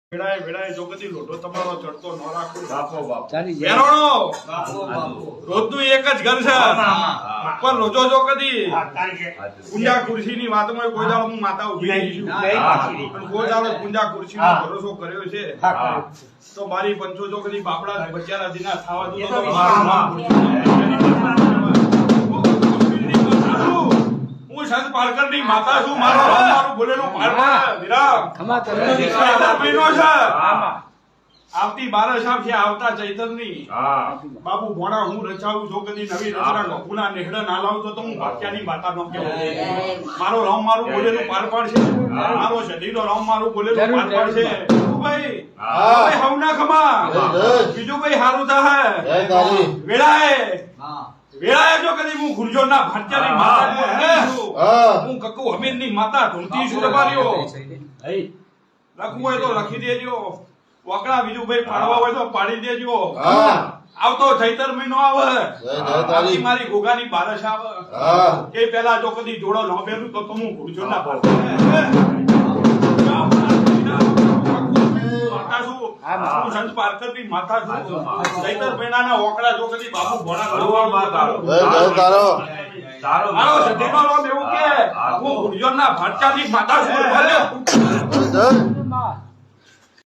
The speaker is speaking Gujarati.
વેડાય વેડાય જોગતી લોટો તમારો ચડતો ન રાખો બાપો બાપ વેરોણો બાપો બાપો રોજનું એક જ ઘર છે પણ રોજો જો કદી કુંજા ખુરશીની વાતમાં કોઈ દાડો હું માતા ઉભી રહી છું અને કોઈ દાડો કુંજા ખુરશીનો ભરોસો કર્યો છે તો મારી પંચો જો કદી બાપડા બચ્ચાના દિના થાવા દો તો હું સંત પાલકરની માતા છું મારો મારું બોલેલું પાલકર વિરામ ખમા કરો મહિનો છે આવતી બારસ આવશે આવતા ચૈતરની બાપુ ભોણા હું રચાવું છું કદી નવી રચના ગોકુના નેહડા ના લાવતો તો હું ભાગ્યાની માતા નો કહેવાય મારો રામ મારું બોલેલું પાર પાડશે મારો શરીરો રામ મારું બોલેલું પાર પાડશે ભાઈ ભાઈ હવના ખમા બીજું ભાઈ હારું થાય વેળાએ વેળાએ જો કદી હું ગુરજો ના ભાગ્યાની માતા હું કકુ હમીરની માતા ઢૂંઢતી છું રબારીઓ લખવું હોય તો લખી દેજો વકડા બીજું ભાઈ પાડવા હોય તો પાડી દેજો આવતો ચૈતર મહિનો આવે મારી ગોગાની બારસ આવે એ પેલા જો કદી જોડો ન બેરું તો હું ગુરજો ના માતા છું હું સંત પારકરની માતા છું ચૈતર મહિનાના ઓકડા જો કદી બાપુ ભણા મારો સધીનો નામ એવું કે હું ગુરજો ના ભાટકાની માતા છું